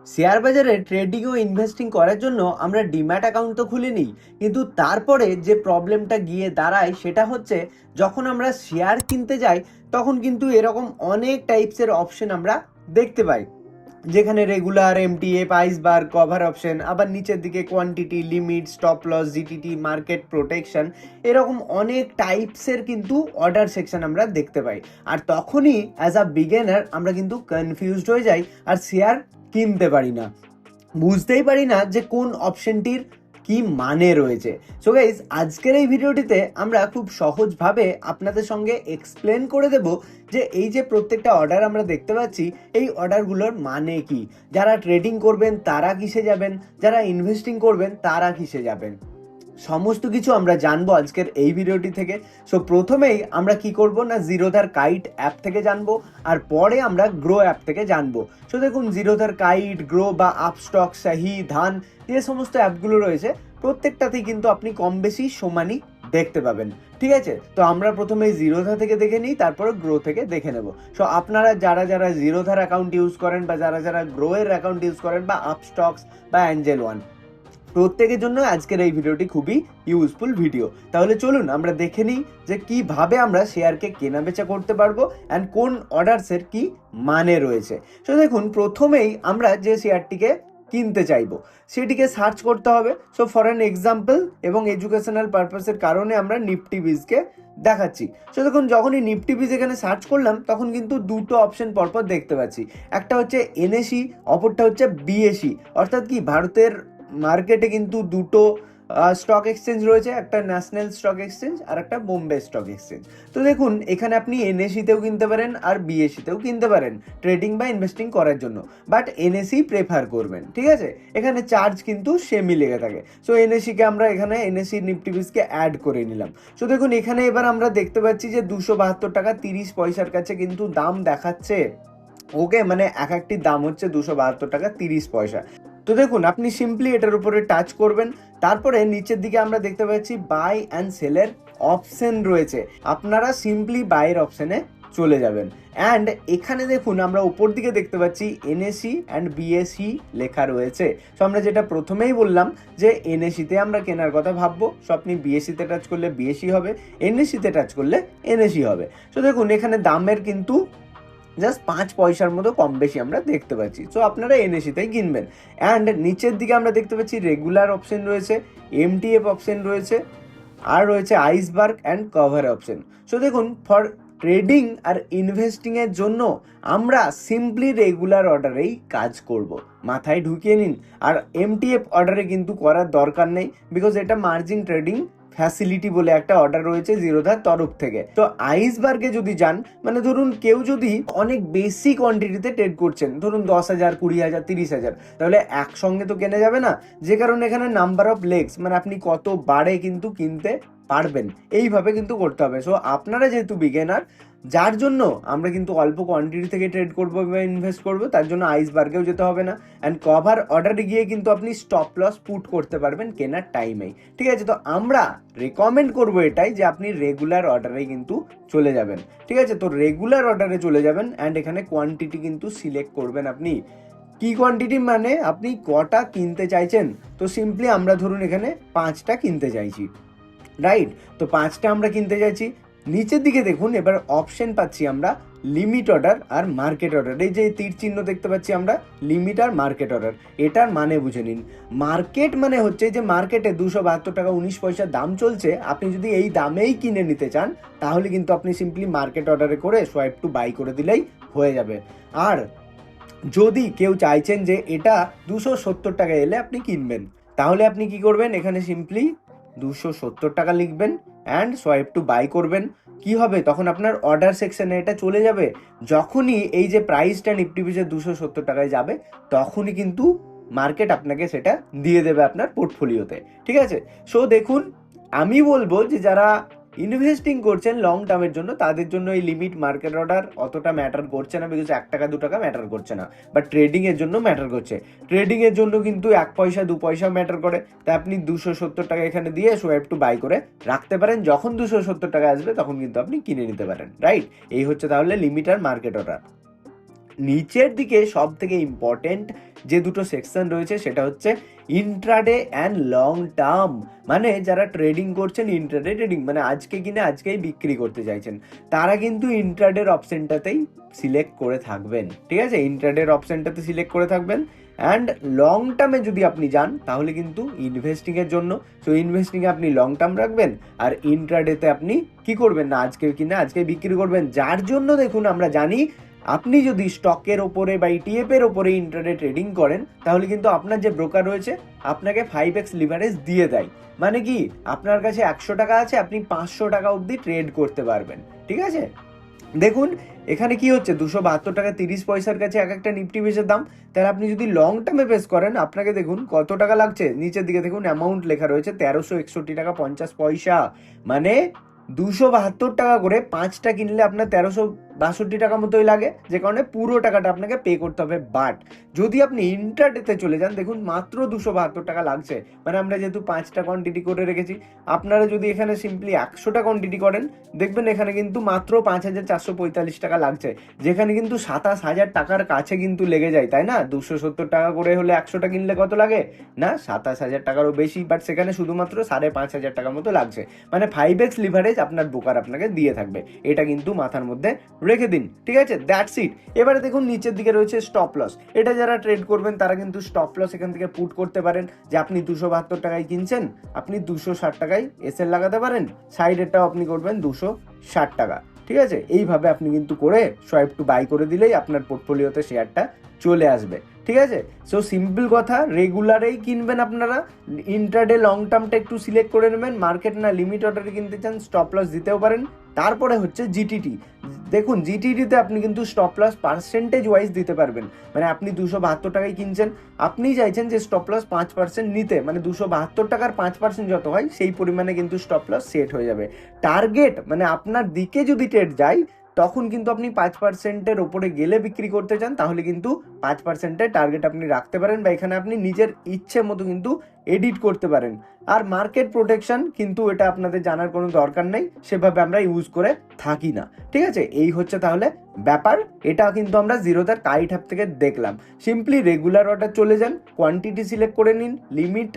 Share বাজারে trading ও investing করার জন্য আমরা ডিম্যাট অ্যাকাউন্ট তো খুলে নিই, কিন্তু তারপরে যে প্রবলেমটা গিয়ে দাঁড়ায় সেটা হচ্ছে যখন আমরা শেয়ার কিনতে যাই তখন কিন্তু এরকম অনেক টাইপসের অপশন আমরা দেখতে পাই, যেখানে regular, MTF, iceberg, cover option, আবার নিচের দিকে quantity, limit, stop loss, GTT, market protection, এরকম অনেক টাইপসের কিন্তু অর্ডার সেকশন আমরা দেখতে পাই। আর তখনই অ্যাজ আ বিগিনার আমরা কিন্তু কনফিউজড হয়ে যাই আর শেয়ার কিনতে পারি না, বুঝতেই পারি না যে কোন অপশনটির কি মানে রয়েছে। সো গাইজ, আজকের এই ভিডিওটিতে আমরা খুব সহজভাবে আপনাদের সঙ্গে এক্সপ্লেন করে দেব যে এই যে প্রত্যেকটা অর্ডার আমরা দেখতে পাচ্ছি, এই অর্ডারগুলোর মানে কি, যারা ট্রেডিং করবেন তারা কিসে যাবেন, যারা ইনভেস্টিং করবেন তারা কিসে যাবেন, সমস্ত কিছু আমরা জানবো আজকের এই ভিডিওটি থেকে। সো প্রথমেই আমরা কি করব না, জিরোধার কাইট অ্যাপ থেকে জানবো, আর পরে আমরা গ্রো অ্যাপ থেকে জানবো। সো দেখুন, জিরোধার কাইট, গ্রো বা আপস্টক, সাহি, ধান, যে সমস্ত অ্যাপগুলো রয়েছে প্রত্যেকটাতেই কিন্তু আপনি কম বেশি সমানই দেখতে পাবেন। ঠিক আছে, তো আমরা প্রথমে জিরোধা থেকে দেখে নিই, তারপরে গ্রো থেকে দেখে নেব। সো আপনারা যারা যারা জিরোধার অ্যাকাউন্ট ইউজ করেন বা যারা যারা গ্রো এর অ্যাকাউন্ট ইউজ করেন বা আপস্টক্স বা অ্যাঞ্জেল ওয়ান, প্রত্যেকের জন্য আজকের এই ভিডিওটি খুবই ইউজফুল ভিডিও। তাহলে চলুন আমরা দেখে নিই যে কিভাবে আমরা শেয়ারকে কেনা বেচা করতে পারবো অ্যান্ড কোন অর্ডারসের কি মানে রয়েছে। তো দেখুন, প্রথমেই আমরা যে শেয়ারটিকে কিনতে চাইবো সেটিকে সার্চ করতে হবে। সো ফর অ্যান এক্সাম্পল এবং এডুকেশনাল পারপাসের কারণে আমরা নিফটি বিজকে দেখাচ্ছি। সো দেখুন, যখনই নিফটি বিজ এখানে সার্চ করলাম তখন কিন্তু দুটো অপশন পরপর দেখতে পাচ্ছি, একটা হচ্ছে এনএসি, অপরটা হচ্ছে বিএসি। অর্থাৎ কি, ভারতের মার্কেটে কিন্তু দুটো স্টক এক্সচেঞ্জ রয়েছে, একটা ন্যাশনাল স্টক এক্সচেঞ্জ আর একটা বোম্বে স্টক এক্সচেঞ্জ। তো দেখুন, এখানে আপনি এনএসিতেও কিনতে পারেন আর বিএসিতেও কিনতে পারেন ট্রেডিং বা ইনভেস্টিং করার জন্য, বাট এনএসি প্রেফার করবেন। ঠিক আছে, এখানে চার্জ কিন্তু সেমই লেগে থাকে। সো এনএসিকে আমরা এখানে এনএসি নিফটি বিজকে অ্যাড করে নিলাম। সো দেখুন, এখানে এবার আমরা দেখতে পাচ্ছি যে 272 টাকা 30 পয়সার কাছে কিন্তু দাম দেখাচ্ছে। ওকে, মানে এক একটির দাম হচ্ছে 272 টাকা 30 পয়সা। তো দেখুন, আপনি সিম্পলি এটার উপরে টাচ করবেন, তারপরে নিচের দিকে আমরা দেখতে পাচ্ছি বাই অ্যান্ড সেলের অপশন রয়েছে, আপনারা সিম্পলি বাইয়ের অপশনে চলে যাবেন। অ্যান্ড এখানে দেখুন, আমরা উপর দিকে দেখতে পাচ্ছি এনএসি অ্যান্ড বিএসি লেখা রয়েছে। সো আমরা যেটা প্রথমেই বললাম যে এনএসিতে আমরা কেনার কথা ভাববো, সো আপনি বিএসিতে টাচ করলে বিএসি হবে, এনএসিতে টাচ করলে এনএসি হবে। সো দেখুন, এখানে দামের কিন্তু জাস্ট 5 পয়সার মতো কম বেশি আমরা দেখতে পাচ্ছি। সো আপনারা এনএসিতেই কিনবেন। অ্যান্ড নিচের দিকে আমরা দেখতে পাচ্ছি রেগুলার অপশন রয়েছে, এমটিএফ অপশন রয়েছে, আর রয়েছে iceberg and cover option. So দেখুন, ফর ট্রেডিং আর ইনভেস্টিংয়ের জন্য আমরা সিম্পলি রেগুলার অর্ডারেই কাজ করব, মাথায় ঢুকিয়ে নিন। আর এমটিএফ অর্ডারে কিন্তু করার দরকার নেই, বিকজ এটা মার্জিন ট্রেডিং ফ্যাসিলিটি বলে একটা অর্ডার রয়েছে জিরোধার তরফ থেকে। তো আইসবার্গে যদি যান, মানে ধরুন কেউ যদি অনেক বেশি কোয়ান্টিটিতে ট্রেড করছেন, ধরুন 10,000, 20,000, 30,000, তাহলে একসঙ্গে তো কেনা যাবে না, যে কারণে এখানে নাম্বার অফ লেগস, মানে আপনি কত বারে কিন্তু কিনতে পারবেন, এইভাবে কিন্তু করতে হবে। সো আপনারা যেহেতু বিগিনার, যার জন্য আমরা কিন্তু অল্প কোয়ান্টিটি থেকে ট্রেড করবো বা ইনভেস্ট করবো, তার জন্য আইসবার্গেও যেতে হবে না। অ্যান্ড কভার অর্ডারে গিয়ে কিন্তু আপনি স্টপ লস পুট করতে পারবেন কেনার টাইমেই। ঠিক আছে, তো আমরা রেকমেন্ড করবো এটাই যে আপনি রেগুলার অর্ডারে কিন্তু চলে যাবেন। ঠিক আছে, তো রেগুলার অর্ডারে চলে যাবেন অ্যান্ড এখানে কোয়ান্টিটি কিন্তু সিলেক্ট করবেন। আপনি কি কোয়ান্টিটি, মানে আপনি কটা কিনতে চাইছেন। তো সিম্পলি আমরা ধরুন এখানে 5টা কিনতে চাইছি, রাইট? তো 5টা আমরা কিনতে চাইছি। নিচের দিকে দেখুন, এবার অপশন পাচ্ছি আমরা লিমিট অর্ডার আর মার্কেট অর্ডার। এই যে তীর চিহ্ন দেখতে পাচ্ছি আমরা, লিমিট আর মার্কেট অর্ডার, এটার মানে বুঝে নিন। মার্কেট মানে হচ্ছে যে মার্কেটে 272 টাকা 19 পয়সা দাম চলছে, আপনি যদি এই দামেই কিনে নিতে চান তাহলে কিন্তু আপনি সিম্পলি মার্কেট অর্ডারে করে সোয়াইপ টু বাই করে দিলেই হয়ে যাবে। আর যদি কেউ চাইছেন যে এটা 270 টাকা এলে আপনি কিনবেন, তাহলে আপনি কি করবেন, এখানে সিম্পলি 270 টাকা লিখবেন অ্যান্ড সোয়াইপ টু বাই করবেন। কি হবে, তখন আপনার অর্ডার সেকশনে এটা চলে যাবে। যখনই এই যে প্রাইসটা নিফটি ফিউচার 270 টাকায় যাবে, তখনই কিন্তু মার্কেট আপনাকে সেটা দিয়ে দেবে আপনার পোর্টফোলিওতে। ঠিক আছে, সো দেখুন, আমি বলবো যে যারা ইনভেস্টিং করছেন লং টার্মের জন্য, তাদের জন্য এই লিমিট মার্কেট অর্ডার অতটা ম্যাটার করছে না, বিকজ 1 টাকা 2 টাকা ম্যাটার করছে না, বাট ট্রেডিং এর জন্য ম্যাটার করছে। ট্রেডিং এর জন্য কিন্তু 1 পয়সা 2 পয়সা ম্যাটার করে। তাই আপনি 270 টাকা এখানে দিয়ে সোয়াইপ টু বাই করে রাখতে পারেন, যখন 270 টাকা আসবে তখন কিন্তু আপনি কিনে নিতে পারেন, রাইট? এই হচ্ছে তাহলে লিমিট আর মার্কেট অর্ডার। নিচের দিকে সব থেকে ইম্পর্টেন্ট যে দুটো সেকশন রয়েছে সেটা হচ্ছে ইন্ট্রাডে অ্যান্ড লং টার্ম। মানে যারা ট্রেডিং করছেন, ইন্ট্রাডে ট্রেডিং মানে আজকে কিনে আজকেই বিক্রি করতে চাইছেন, তারা কিন্তু ইন্ট্রাডের অপশনটাতেই সিলেক্ট করে থাকবেন। ঠিক আছে, ইন্ট্রাডের অপশনটাতে সিলেক্ট করে থাকবেন। অ্যান্ড লং টার্মে যদি আপনি যান তাহলে কিন্তু ইনভেস্টিংয়ের জন্য, সো ইনভেস্টিংয়ে আপনি লং টার্ম রাখবেন, আর ইন্ট্রাডেতে আপনি কি করবেন না আজকে কিনে আজকে বিক্রি করবেন। যার জন্য দেখুন আমরা জানি আপনি যদি স্টকের ওপরে বা ইটিএফের ওপরে ইন্ট্রাডে ট্রেডিং করেন তাহলে কিন্তু আপনার যে ব্রোকার রয়েছে আপনাকে 5x লিভারেজ দিয়ে দেয়। মানে কি, আপনার কাছে 100 টাকা আছে, আপনি 500 টাকা অবধি ট্রেড করতে পারবেন। ঠিক আছে, দেখুন এখানে কি হচ্ছে, 272 টাকা 30 পয়সার কাছে এক একটা নিফটি বেসের দাম। তাহলে আপনি যদি লং টার্মে পেস করেন আপনাকে দেখুন কত টাকা লাগছে, নিচের দিকে দেখুন অ্যামাউন্ট লেখা রয়েছে 1361 টাকা 50 পয়সা। মানে 272 টাকা করে 5টা কিনলে আপনার 1362 টাকা মতোই লাগে, যে কারণে পুরো টাকাটা আপনাকে পে করতে হবে। বাট যদি আপনি ইন্ট্রাডেতে চলে যান দেখুন মাত্র 272 টাকা লাগছে। মানে আমরা যেহেতু 5টা কোয়ান্টিটি করে রেখেছি, আপনারা যদি এখানে সিম্পলি 100টা কোয়ান্টিটি করেন দেখবেন এখানে কিন্তু মাত্র 5445 টাকা লাগছে, যেখানে কিন্তু 27,000 টাকার কাছে কিন্তু লেগে যায়, তাই না? 270 টাকা করে হলে 100টা কিনলে কত লাগে না 27,000 টাকারও বেশি, বাট সেখানে শুধুমাত্র 5,500 টাকার মতো লাগছে। মানে 5x লিভারেজ আপনার ব্রোকার আপনাকে দিয়ে থাকবে, এটা কিন্তু মাথার মধ্যে রেখে দিন। ঠিক আছে, দ্যাটস ইট। এবারে দেখুন নিচের দিকে রয়েছে স্টপ লস। এটা যারা ট্রেড করবেন তারা কিন্তু স্টপ লস এখান থেকে পুট করতে পারেন, যে আপনি 272 টাকায় কিনছেন, আপনি 260 টাকায় এসএল লাগাতে পারেন, সাইডেরটাও আপনি করবেন 260 টাকা। ঠিক আছে, এইভাবে আপনি কিন্তু করে সোয়াইপ টু বাই করে দিলেই আপনার পোর্টফোলিওতে শেয়ারটা চলে আসবে। ঠিক আছে, সো সিম্পল কথা, রেগুলারেই কিনবেন আপনারা, ইন্ট্রাডে লং টার্মটা একটু সিলেক্ট করে নেবেন, মার্কেট না লিমিট অর্ডারে কিনতে চান স্টপ লস দিতেও পারেন। তারপরে হচ্ছে জিটিটি। দেখুন জিটিটিতে আপনি কিন্তু স্টপ লস পার্সেন্টেজ ওয়াইজ দিতে পারবেন। মানে আপনি 272 টাকায় কিনছেন, আপনি চাইছেন যে স্টপ লস 5% নিতে, মানে 272 টাকার 5% যত হয় সেই পরিমাণে কিন্তু স্টপ লস সেট হয়ে যাবে। টার্গেট মানে আপনার দিকে যদি ট্রেড যায় তখন কিন্তু আপনি 5%-এর ওপরে গেলে বিক্রি করতে চান তাহলে কিন্তু 5%-এর টার্গেট আপনি রাখতে পারেন, বা এখানে আপনি নিজের ইচ্ছে মতো কিন্তু এডিট করতে পারেন। আর মার্কেট প্রোটেকশন কিন্তু এটা আপনাদের জানার কোনো দরকার নেই, সেভাবে আমরা ইউজ করে থাকি না। ঠিক আছে, এই হচ্ছে তাহলে ব্যাপার। এটা কিন্তু আমরা জিরোদার কাইট অ্যাপ থেকে দেখলাম। সিম্পলি রেগুলার অর্ডার চলে যান, কোয়ান্টিটি সিলেক্ট করে নিন, লিমিট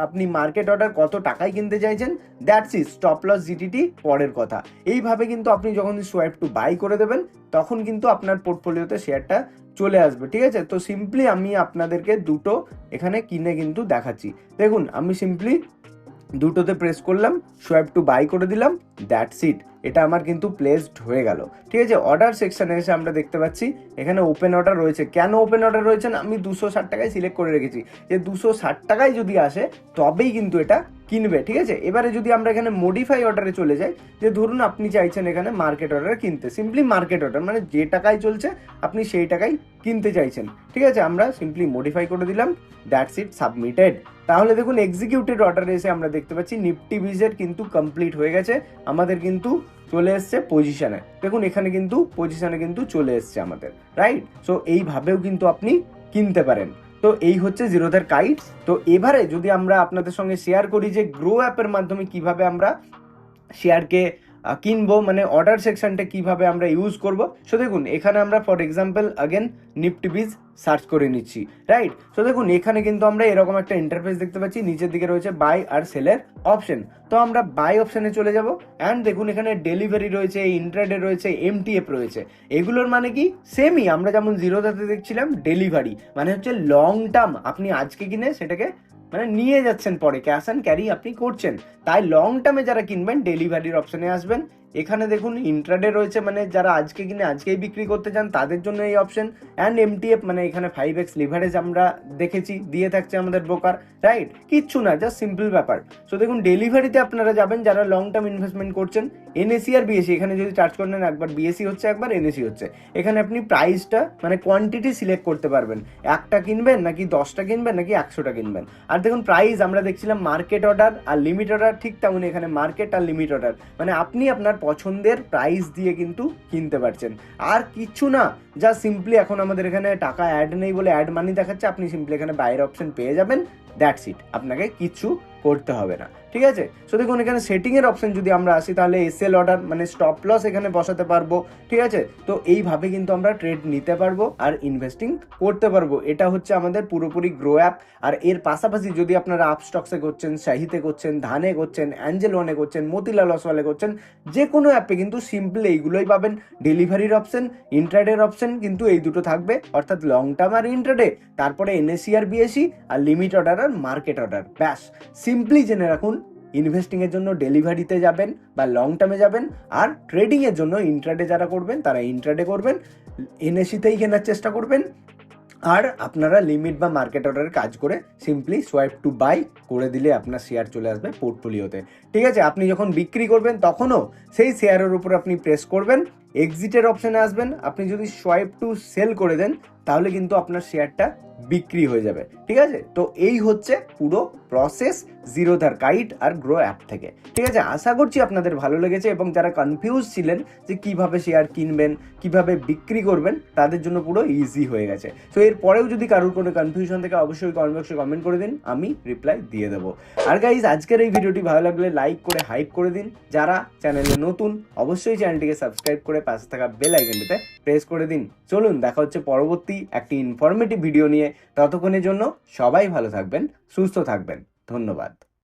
আপনি মার্কেট অর্ডার কত টাকায় কিনতে চাইছেন, that's is stop loss GTT পরের কথা। এইভাবে কিন্তু আপনি যখন সোয়াইপ টু বাই করে দেবেন তখন কিন্তু আপনার পোর্টফোলিওতে শেয়ারটা চলে আসবে। ঠিক আছে, তো সিম্পলি আমি আপনাদেরকে দুটো এখানে কিনে কিন্তু দেখাচ্ছি। দেখুন আমি সিম্পলি দুটোতে প্রেস করলাম, সোয়াইপ টু বাই করে দিলাম, দ্যাটস ইট। এটা আমার কিন্তু প্লেসড হয়ে গেল। ঠিক আছে, অর্ডার সেকশনে এসে আমরা দেখতে পাচ্ছি এখানে ওপেন অর্ডার রয়েছে। কেন ওপেন অর্ডার রয়েছে না, আমি 260 টাকায় সিলেক্ট করে রেখেছি যে 260 টাকায় যদি আসে তবেই কিন্তু এটা কিনবে। ঠিক আছে, এবারে যদি আমরা এখানে মডিফাই অর্ডারে চলে যাই, যে ধরুন আপনি চাইছেন এখানে মার্কেট অর্ডারে কিনতে, সিম্পলি মার্কেট অর্ডার মানে যে টাকায় চলছে আপনি সেই টাকায় কিনতে চাইছেন। ঠিক আছে, আমরা সিম্পলি মডিফাই করে দিলাম, দ্যাটস ইট, সাবমিটেড। তাহলে দেখুন এক্সিকিউটেড অর্ডারে এসে আমরা দেখতে পাচ্ছি নিফটি বিজের কিন্তু কমপ্লিট হয়ে গেছে, আমাদের কিন্তু চলে এসছে পজিশনে। দেখুন এখানে কিন্তু পজিশনে কিন্তু চলে এসছে আমাদের, রাইট? সো এইভাবেও কিন্তু আপনি কিনতে পারেন। তো এই হচ্ছে জিরোদার কাইট। তো এবারে যদি আমরা আপনাদের সঙ্গে শেয়ার করি যে গ্রো অ্যাপের মাধ্যমে কিভাবে আমরা শেয়ারকে কিনবো, মানে অর্ডার সেকশনটা কিভাবে আমরা ইউজ করব। সো দেখুন এখানে আমরা ফর এক্সাম্পল আগেন নিফটি বিজ সার্চ করে নিচ্ছি, রাইট? সো দেখুন এখানে কিন্তু আমরা এরকম একটা ইন্টারফেস দেখতে পাচ্ছি, নিচের দিকে রয়েছে বাই আর সেলের অপশন। তো আমরা বাই অপশনে চলে যাব, অ্যান্ড দেখুন এখানে ডেলিভারি রয়েছে, ইন্ট্রাডে রয়েছে, এমটিএফ রয়েছে। এগুলোর মানে কি সেমই, আমরা যেমন জিরোদাতে দেখছিলাম ডেলিভারি মানে হচ্ছে লং টার্ম, আপনি আজকে কিনে সেটাকে মানে নিয়ে যাচ্ছেন পরে, ক্যাশ অ্যান্ড ক্যারি আপনি করছেন। তাই লং টার্মে যারা কিনবেন ডেলিভারির অপশনে আসবেন। এখানে দেখুন ইন্ট্রাডে রয়েছে, মানে যারা আজকে কিনে আজকেই বিক্রি করতে চান তাদের জন্য এই অপশন। অ্যান্ড এমটিএফ মানে এখানে 5x লিভারেজ আমরা দেখেছি দিয়ে থাকছে আমাদের ব্রোকার, রাইট? কিচ্ছু না, জাস্ট সিম্পল ব্যাপার। সো দেখুন ডেলিভারিতে আপনারা যাবেন যারা লং টার্ম ইনভেস্টমেন্ট করছেন, এনএসি আর বিএসি। এখানে যদি চার্জ করেন একবার বিএসি হচ্ছে একবার এনএসি হচ্ছে। এখানে আপনি প্রাইসটা মানে কোয়ান্টিটি সিলেক্ট করতে পারবেন, একটা কিনবেন নাকি 10টা কিনবেন নাকি 100টা কিনবেন। আর দেখুন প্রাইস আমরা দেখছিলাম মার্কেট অর্ডার আর লিমিট অর্ডার, ঠিক তেমন এখানে মার্কেট আর লিমিট অর্ডার, মানে আপনি আপনার পছন্দের প্রাইস দিয়ে কিন্তু কিনতে পারছেন। আর কিচ্ছু না, যা সিম্পলি এখন আমাদের এখানে টাকা অ্যাড নেই বলে অ্যাড মানি দেখাচ্ছে, আপনি সিম্পলি এখানে বাইরের অপশন পেয়ে যাবেন, দ্যাটস ইট। আপনাকে কিচ্ছু করতে হবে না। ঠিক আছে, সো দেখুন এখানে সেটিংয়ের অপশন যদি আমরা আসি তাহলে এসএল অর্ডার মানে স্টপ লস এখানে বসাতে পারবো। ঠিক আছে, তো এইভাবে কিন্তু আমরা ট্রেড নিতে পারবো আর ইনভেস্টিং করতে পারবো। এটা হচ্ছে আমাদের পুরোপুরি গ্রো অ্যাপ। আর এর পাশাপাশি যদি আপনারা আপস্টক্সে করছেন, শাহিতে করছেন, ধানে করছেন, অ্যাঞ্জেল ওয়ানে করছেন, মতিলাল ওসওয়ালে করছেন, যে কোনো অ্যাপে কিন্তু সিম্পল এইগুলোই পাবেন। ডেলিভারির অপশন, ইন্ট্রাডের অপশন কিন্তু এই দুটো থাকবে, অর্থাৎ লং টার্ম আর ইন্ট্রাডে, তারপরে এনএসি আর বিএসি, আর লিমিট অর্ডার আর মার্কেট অর্ডার। ব্যাস, সিম্পলি জেনে রাখুন ইনভেস্টিংয়ের জন্য ডেলিভারিতে যাবেন বা লং টার্মে যাবেন, আর ট্রেডিংয়ের জন্য ইন্ট্রাডে যারা করবেন তারা ইন্ট্রাডে করবেন, এনএসিতেই কেনার চেষ্টা করবেন। আর আপনারা লিমিট বা মার্কেট অর্ডারের কাজ করে সিম্পলি সোয়াইপ টু বাই করে দিলে আপনার শেয়ার চলে আসবে পোর্টফোলিওতে। ঠিক আছে, আপনি যখন বিক্রি করবেন তখনও সেই শেয়ারের উপর আপনি প্রেস করবেন, এক্সিটের অপশানে আসবেন। আপনি যদি সোয়াইপ টু সেল করে দেন তাহলে কিন্তু আপনার শেয়ারটা বিক্রি হয়ে যাবে। ঠিক আছে, তো এই হচ্ছে পুরো প্রসেস জিরোধার কাইট আর গ্রো অ্যাপ থেকে। ঠিক আছে, আশা করছি আপনাদের ভালো লেগেছে, এবং যারা কনফিউজ ছিলেন যে কিভাবে শেয়ার কিনবেন, কিভাবে বিক্রি করবেন, তাদের জন্য পুরো ইজি হয়ে গেছে। তো এরপরেও যদি কারোর কোনো কনফিউশন থাকে অবশ্যই কমেন্ট বক্সে কমেন্ট করে দিন, আমি রিপ্লাই দিয়ে দেবো। আর গাইজ, আজকের এই ভিডিওটি ভালো লাগলে লাইক করে হাইপ করে দিন। যারা চ্যানেলে নতুন অবশ্যই চ্যানেলটিকে সাবস্ক্রাইব করে পাশে থাকা বেল আইকনটিতে প্রেস করে দিন। চলুন দেখা হচ্ছে পরবর্তী একটি ইনফরমেটিভ ভিডিও নিয়ে। ততক্ষণের জন্য সবাই ভালো থাকবেন, সুস্থ থাকবেন। ধন্যবাদ।